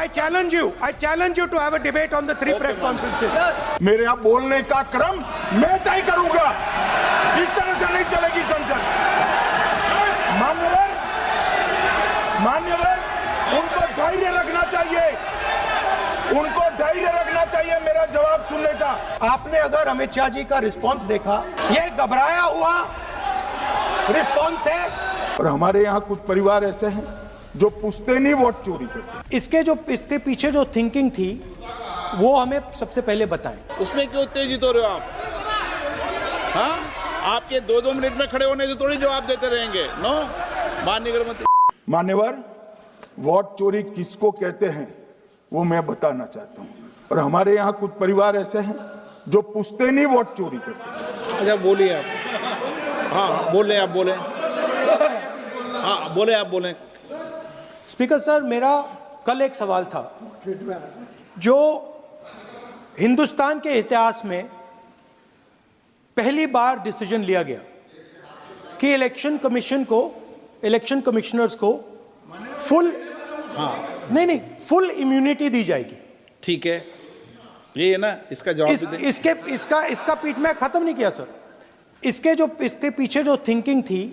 I challenge you to have a debate on the 3 press conferences. मेरे यहाँ बोलने का क्रम मैं तय करूंगा। इस तरह से नहीं चलेगी संसद। मान्यवर, उनको धैर्य रखना चाहिए, उनको धैर्य रखना चाहिए मेरा जवाब सुनने का। आपने अगर अमित शाह जी का रिस्पॉन्स देखा, ये घबराया हुआ रिस्पॉन्स है। और हमारे यहाँ कुछ परिवार ऐसे हैं जो पुश्तैनी वोट चोरी करते। इसके पीछे जो थिंकिंग थी वो हमें सबसे पहले बताएं। उसमें क्यों उत्तेजित हो रहे हो आप? हाँ, आपके 2-2 मिनट में खड़े होने से थोड़ी जवाब देते रहेंगे। नो, माननीय गृह मंत्री। मान्यवर, वोट चोरी किसको कहते हैं वो मैं बताना चाहता हूँ। और हमारे यहाँ कुछ परिवार ऐसे हैं जो पुश्तैनी वोट चोरी करते हैं। अच्छा, बोलिए आप। हाँ, बोले आप, बोले। हाँ, बोले आप, बोले। स्पीकर सर, मेरा कल एक सवाल था जो हिंदुस्तान के इतिहास में पहली बार डिसीजन लिया गया कि इलेक्शन कमिश्नर्स को फुल फुल इम्यूनिटी दी जाएगी। ठीक है, ये है ना, इसका जवाब इसका पीछे मैं खत्म नहीं किया सर। इसके पीछे जो थिंकिंग थी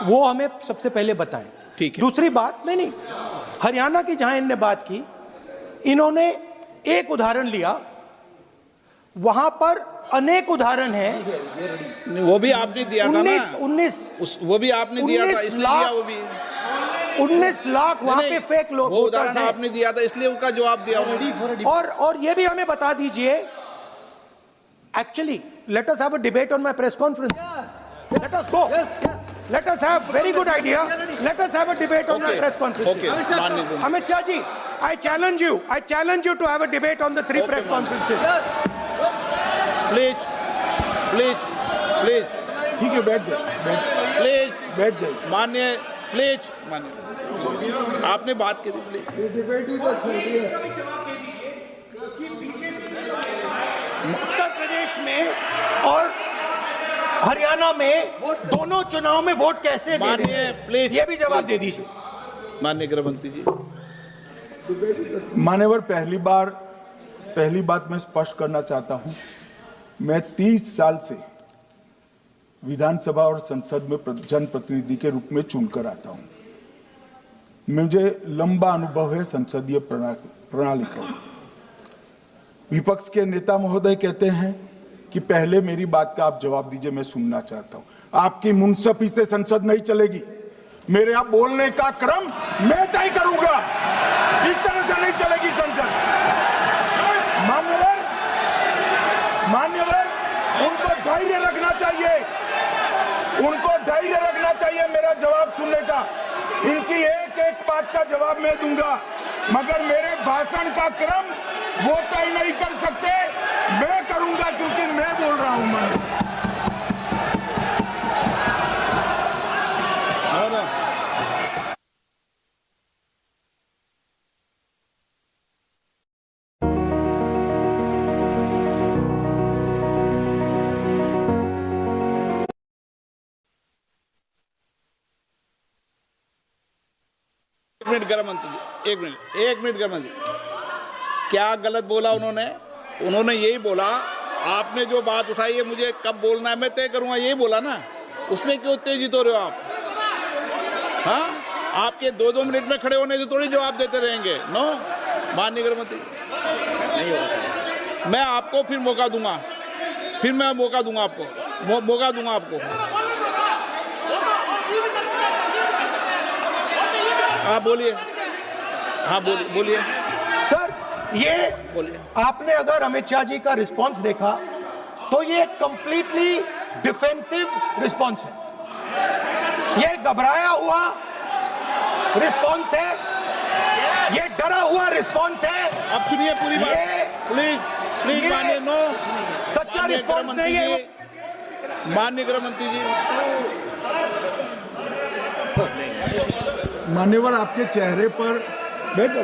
वो हमें सबसे पहले बताएं। ठीक है। दूसरी बात, नहीं, हरियाणा की जहां इन्होंने बात की, इन्होंने एक उदाहरण लिया, वहां पर अनेक उदाहरण हैं। वो भी आपने दिया था ना। 19 वो भी आपने दिया था, इसलिए दिया वो भी। 19 लाख वहां पे फेक लोग, वो उदाहरण आपने दिया था, इसलिए उसका जवाब दिया। और ये भी हमें बता दीजिए, actually let us have a debate on my press conference. Let us go, let us have very good idea, let us have a debate on the press conference. Amit Shah ji, I challenge you to have a debate on the 3 press conferences. Please. ठीक है, बैठ जाइए। माननीय, please माननीय, आपने बात की थी, प्लीज। उत्तर प्रदेश में और हरियाणा में दोनों चुनाव में वोट कैसे दे रहे हैं? प्लीज, ये भी जवाब दे दीजिए। माननीय गृह मंत्री जी। मान्यवर, पहली बात मैं स्पष्ट करना चाहता हूं, मैं 30 साल से विधानसभा और संसद में जनप्रतिनिधि के रूप में चुनकर आता हूं। मुझे लंबा अनुभव है संसदीय प्रणाली का। विपक्ष के नेता महोदय कहते हैं कि पहले मेरी बात का आप जवाब दीजिए, मैं सुनना चाहता हूं। आपकी मुनसफी से संसद नहीं चलेगी। मेरे यहाँ बोलने का क्रम मैं तय करूंगा। इस तरह से नहीं चलेगी संसद। मान्यवर, उनको धैर्य रखना चाहिए, मेरा जवाब सुनने का। इनकी एक बात का जवाब मैं दूंगा, मगर मेरे भाषण का क्रम वो तय नहीं कर सकते, मैं करूंगा, क्योंकि मैं बोल रहा हूं। मन 1 मिनट गृह मंत्री जी, 1 मिनट गृह मंत्री। क्या गलत बोला उन्होंने यही बोला, आपने जो बात उठाई है मुझे कब बोलना है मैं तय करूंगा, यही बोला ना। उसमें क्यों उत्तेजित हो रहे हो आप? हाँ, आपके 2-2 मिनट में खड़े होने से थोड़ी जवाब देते रहेंगे। नो, माननीय गृह मंत्री, नहीं होगा। मैं आपको फिर मौका दूंगा, आपको। हाँ, बोलिए। हाँ, बोलिए सर। ये बोलिए, आपने अगर अमित शाह जी का रिस्पॉन्स देखा तो ये कंप्लीटली डिफेंसिव रिस्पॉन्स है। ये घबराया हुआ रिस्पॉन्स है, ये डरा हुआ रिस्पॉन्स है। अब सुनिए पूरी बात, प्लीज मानिए। नो, सच्चा रिस्पॉन्स नहीं है। माननीय गृह मंत्री जी। मान्यवर, आपके चेहरे पर बैठो।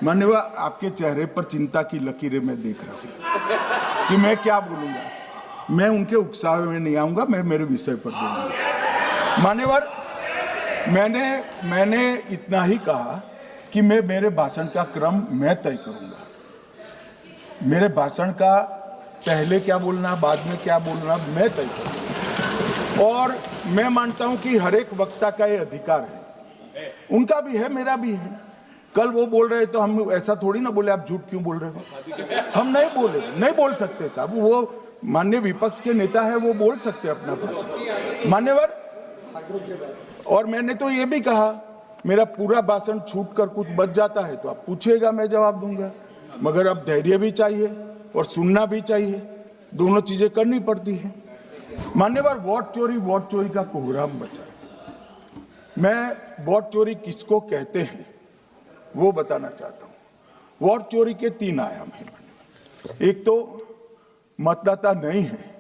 मान्यवर, आपके चेहरे पर चिंता की लकीरें मैं देख रहा हूं कि मैं क्या बोलूंगा। मैं उनके उकसावे में नहीं आऊंगा, मैं मेरे विषय पर बोलूंगा। मान्यवर, मैंने इतना ही कहा कि मेरे भाषण का क्रम मैं तय करूंगा। मेरे भाषण का पहले क्या बोलना, बाद में क्या बोलना, मैं तय करूंगा। और मैं मानता हूं कि हर एक वक्ता का ये अधिकार है, उनका भी है, मेरा भी है। कल वो बोल रहे तो हम ऐसा थोड़ी ना बोले आप झूठ क्यों बोल रहे हो, हम नहीं बोले, नहीं बोल सकते साहब। वो माननीय विपक्ष के नेता है, वो बोल सकते अपना भाषण मान्यवर। और मैंने तो ये भी कहा, मेरा पूरा भाषण छूट कर कुछ बच जाता है तो आप पूछिएगा, मैं जवाब दूंगा। मगर अब धैर्य भी चाहिए और सुनना भी चाहिए, दोनों चीजें करनी पड़ती है। मान्यवर, वोट चोरी का कोहराम बचा। मैं वोट चोरी किसको कहते हैं वो बताना चाहता हूं। वोट चोरी के 3 आयाम हैं। एक तो मतदाता नहीं है,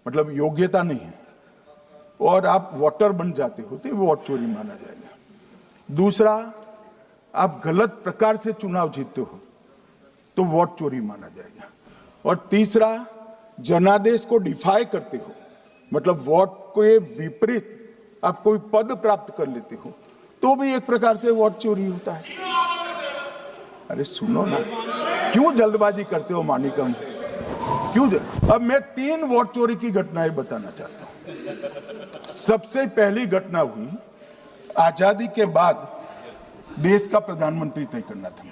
मतलब योग्यता नहीं है, और आप वोटर बन जाते हो तो वोट चोरी माना जाएगा। दूसरा, आप गलत प्रकार से चुनाव जीतते हो तो वोट चोरी माना जाएगा। और तीसरा, जनादेश को डिफाई करते हो, मतलब वोट के विपरीत आप कोई पद प्राप्त कर लेते हो तो भी एक प्रकार से वोट चोरी होता है। अरे सुनो ना, क्यों जल्दबाजी करते हो मानिकम, क्यों? अब मैं 3 वोट चोरी की घटनाएं बताना चाहता हूं। सबसे पहली घटना हुई, आजादी के बाद देश का प्रधानमंत्री तय करना था।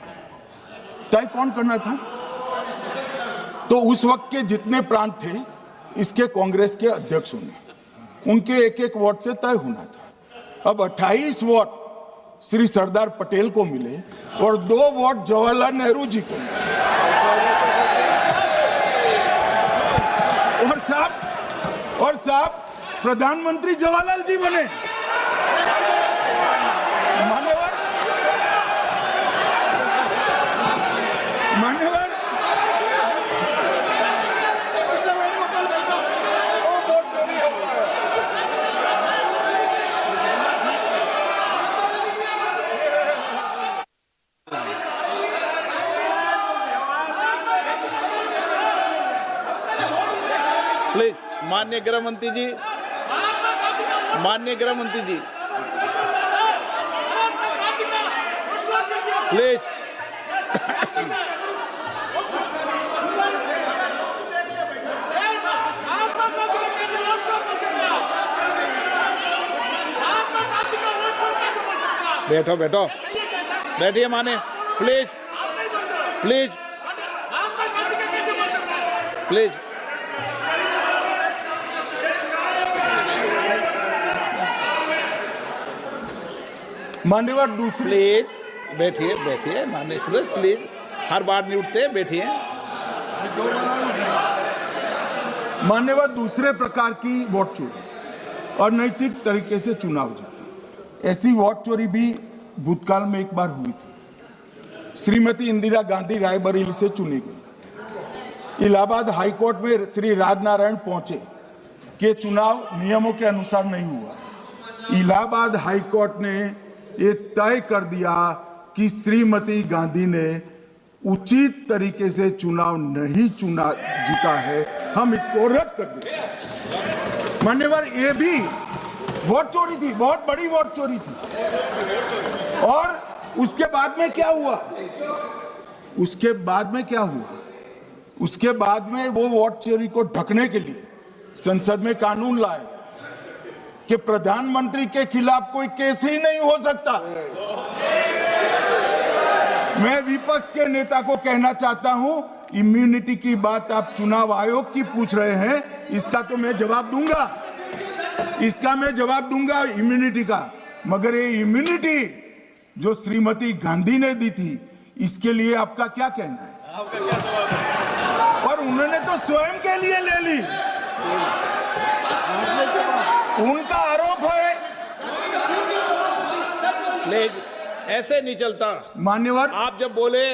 तय कौन करना था? तो उस वक्त के जितने प्रांत थे, इसके कांग्रेस के अध्यक्षों ने, उनके एक वोट से तय होना था। अब 28 वोट श्री सरदार पटेल को मिले और 2 वोट जवाहरलाल नेहरू जी को मिले। और साहब प्रधानमंत्री जवाहरलाल जी बने। मान्यवर, प्लीज, माननीय गृह मंत्री जी, माननीय गृह मंत्री जी, प्लीज। बैठो बैठो, बैठिए माने, प्लीज प्लीज प्लीज। मान्यवर, दूसरी, प्लीज बैठिए बैठिए माननीय सदस्य, प्लीज, हर बार नहीं उठते, बैठिए। मान्यवर, दूसरे प्रकार की वोट चोरी और नैतिक तरीके से चुनाव जीतना, ऐसी वोट चोरी भी भूतकाल में एक बार हुई थी। श्रीमती इंदिरा गांधी रायबरेली से चुनी गई। इलाहाबाद हाईकोर्ट में श्री राजनारायण पहुंचे कि चुनाव नियमों के अनुसार नहीं हुआ। इलाहाबाद हाईकोर्ट ने ये तय कर दिया कि श्रीमती गांधी ने उचित तरीके से चुनाव नहीं जीता है, हम इसको रद्द कर दें। मान्यवर, ये भी वोट चोरी थी, बहुत बड़ी वोट चोरी थी। और उसके बाद में क्या हुआ? उसके बाद में वो वोट चोरी को ढकने के लिए संसद में कानून लाया कि प्रधानमंत्री के खिलाफ कोई केस ही नहीं हो सकता। मैं विपक्ष के नेता को कहना चाहता हूं, इम्यूनिटी की बात आप चुनाव आयोग की पूछ रहे हैं, इसका तो मैं जवाब दूंगा, इम्यूनिटी का। मगर ये इम्यूनिटी जो श्रीमती गांधी ने दी थी, इसके लिए आपका क्या कहना है? और उन्होंने तो स्वयं के लिए ले ली। उनका आरोप है। प्लीज, ऐसे नहीं चलता मान्यवर। आप जब बोले,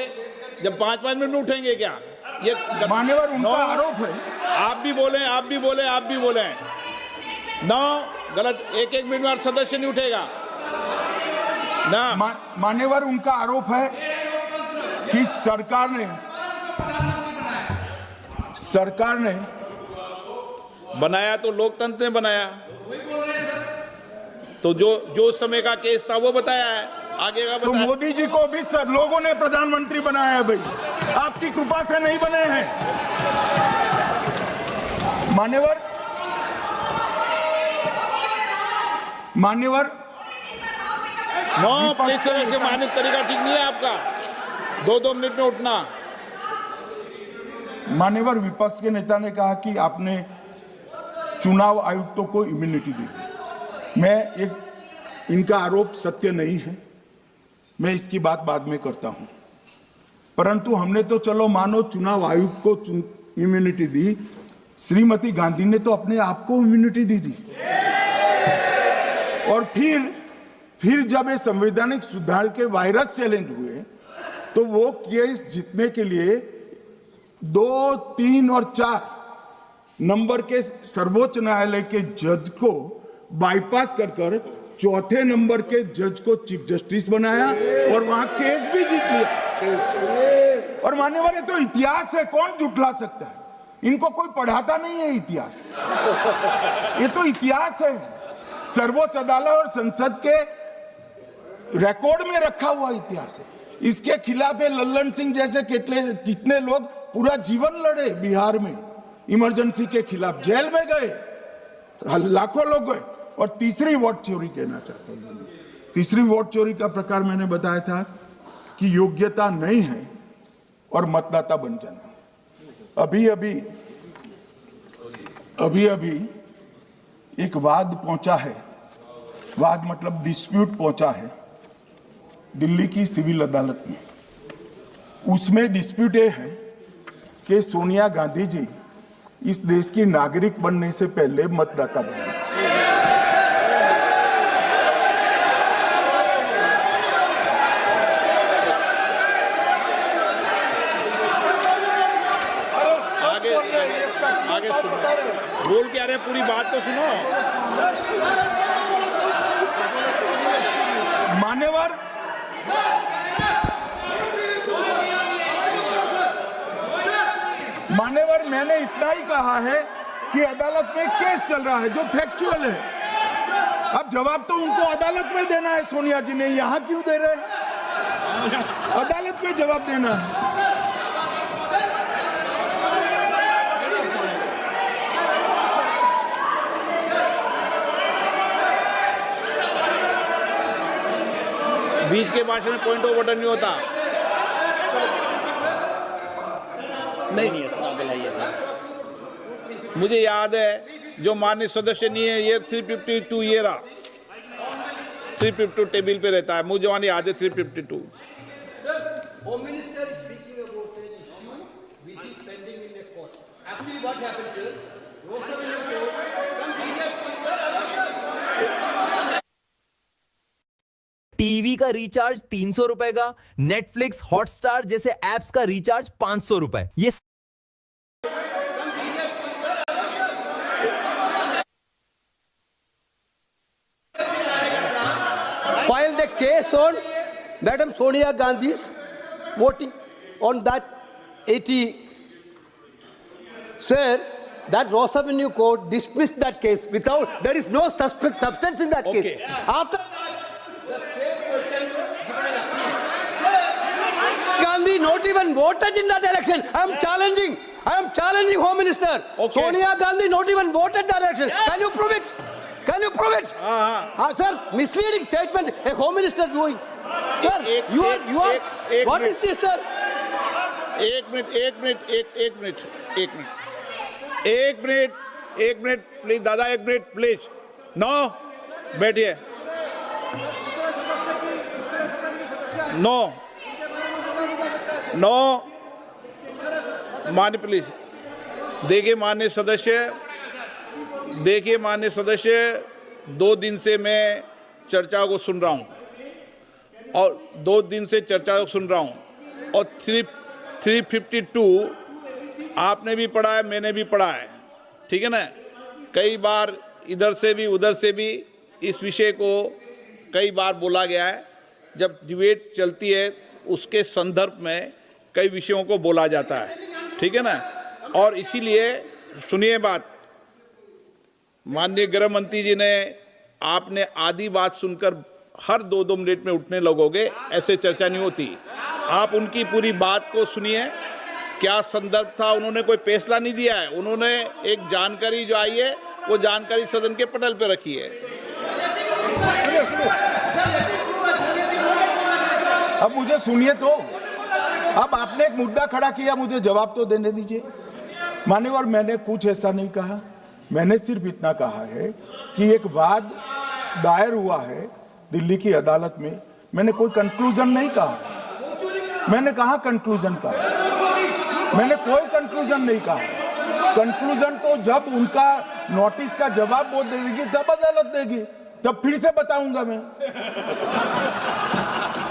जब 5-5 मिनट उठेंगे क्या? ये मान्यवर, उनका आरोप है। आप भी बोले ना, गलत। 1-1 मिनट में सदस्य नहीं उठेगा ना। मान्यवर, उनका आरोप है कि सरकार ने बनाया तो लोकतंत्र ने बनाया, तो जो समय का केस था वो बताया है। आगे का तो बताएं। मोदी जी को भी सब लोगों ने प्रधानमंत्री बनाया है भाई, आपकी कृपा से नहीं बने हैं। मान्यवर नो विपक्ष प्लीज के से मानित तरीका ठीक नहीं है आपका, 2-2 मिनट में उठना। मान्यवर विपक्ष के नेता ने कहा कि आपने चुनाव आयुक्तों को इम्यूनिटी दी। इनका आरोप सत्य नहीं है, मैं इसकी बात बाद में करता हूं, परंतु हमने तो चलो मानो चुनाव आयुक्त को इम्यूनिटी दी, श्रीमती गांधी ने तो अपने आप को इम्यूनिटी दी थी। और फिर जब ये संवैधानिक सुधार के वायरस चैलेंज हुए तो वो केस जीतने के लिए 2, 3 और 4 नंबर के सर्वोच्च न्यायालय के जज को बाईपास कर चौथे नंबर के जज को चीफ जस्टिस बनाया और वहां केस भी जीत लिया। और मान्यवर ये तो इतिहास है, कौन झुठला सकता है? इनको कोई पढ़ाता नहीं है इतिहास, ये तो इतिहास है, सर्वोच्च अदालत और संसद के रिकॉर्ड में रखा हुआ इतिहास है। इसके खिलाफ लल्लन सिंह जैसे कितने लोग पूरा जीवन लड़े बिहार में, इमरजेंसी के खिलाफ जेल में गए, लाखों लोग गए। और तीसरी वोट चोरी कहना चाहता हूं, तीसरी वोट चोरी का प्रकार मैंने बताया था कि योग्यता नहीं है और मतदाता बन जाना। अभी एक वाद पहुंचा है, वाद मतलब डिस्प्यूट पहुंचा है दिल्ली की सिविल अदालत में। उसमें डिस्प्यूट ये है कि सोनिया गांधी जी इस देश की नागरिक बनने से पहले मतदाता बने। आगे सुनो, बोल क्या रहे, पूरी बात तो सुनो। मान्यवर मैंने इतना ही कहा है कि अदालत में केस चल रहा है जो फैक्चुअल है। अब जवाब तो उनको अदालत में देना है, सोनिया जी ने यहां क्यों दे रहे हैं? अदालत में जवाब देना है। बीच के भाषण में पॉइंट ऑफ ऑर्डर नहीं होता। नहीं है सर, मुझे याद है जो माननीय सदस्य नहीं है, ये 352 ये रहा, 352 टेबल पे रहता है, मुझे वहां याद है 352। Home Minister is speaking about an issue which is pending in a court. Actually, what happens is, Roosevelt some TV का रिचार्ज 300 रुपए का, नेटफ्लिक्स, हॉटस्टार जैसे एप्स का रिचार्ज 500 रुपए। ये filed a case on Madam Sonia Gandhi's voting on that 80. Sir, that Ross Avenue Court dismissed that case without, there is no substance in that case. After that, the same person given an appeal. Gandhi not even voted in that election. I am challenging Home Minister. Okay. Sonia Gandhi not even voted that election. Can you prove it? Can you prove it? Sir, misleading statement a Home Minister doing. Sir, you are. What is this, sir? एक minute please दादा, एक minute please. No, बैठिए। No मान्य please देखिए मान्य सदस्य, 2 दिन से मैं चर्चा को सुन रहा हूं और 2 दिन से चर्चा को सुन रहा हूं और 352 आपने भी पढ़ा है, मैंने भी पढ़ा है, ठीक है ना। कई बार इधर से भी उधर से भी इस विषय को कई बार बोला गया है। जब डिबेट चलती है उसके संदर्भ में कई विषयों को बोला जाता है, ठीक है ना। और इसीलिए सुनिए बात, माननीय गृह मंत्री जी ने आपने आधी बात सुनकर हर 2-2 मिनट में उठने लगोगे, ऐसे चर्चा नहीं होती। आप उनकी पूरी बात को सुनिए, क्या संदर्भ था, उन्होंने कोई फैसला नहीं दिया है, उन्होंने एक जानकारी जो आई है वो जानकारी सदन के पटल पे रखी है। अब मुझे सुनिए तो, अब आपने एक मुद्दा खड़ा किया, मुझे जवाब तो देने दीजिए। मान्यवर, मैंने कुछ ऐसा नहीं कहा, मैंने सिर्फ इतना कहा है कि एक वाद दायर हुआ है दिल्ली की अदालत में, मैंने कोई कंक्लूजन नहीं कहा। मैंने कहा कंक्लूजन कहा, मैंने कोई कंक्लूजन नहीं कहा। कंक्लूजन तो जब उनका नोटिस का जवाब वो दे देगी तब अदालत देगी, तब फिर से बताऊंगा मैं।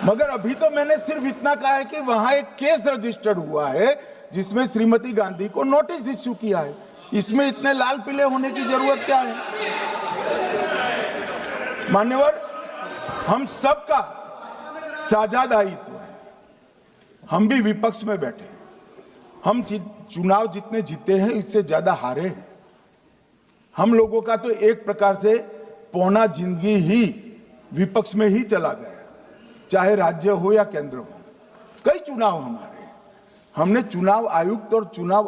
मगर अभी तो मैंने सिर्फ इतना कहा है कि वहां एक केस रजिस्टर्ड हुआ है जिसमें श्रीमती गांधी को नोटिस इश्यू किया है। इसमें इतने लाल पीले होने की जरूरत क्या है? मान्यवर, हम सबका साझा दायित्व है, हम भी विपक्ष में बैठे हैं। हम चुनाव जितने जीते हैं इससे ज्यादा हारे हैं। हम लोगों का तो एक प्रकार से पौना जिंदगी ही विपक्ष में ही चला गया, चाहे राज्य हो या केंद्र हो। कई चुनाव हमारे, हमने चुनाव आयुक्त और चुनाव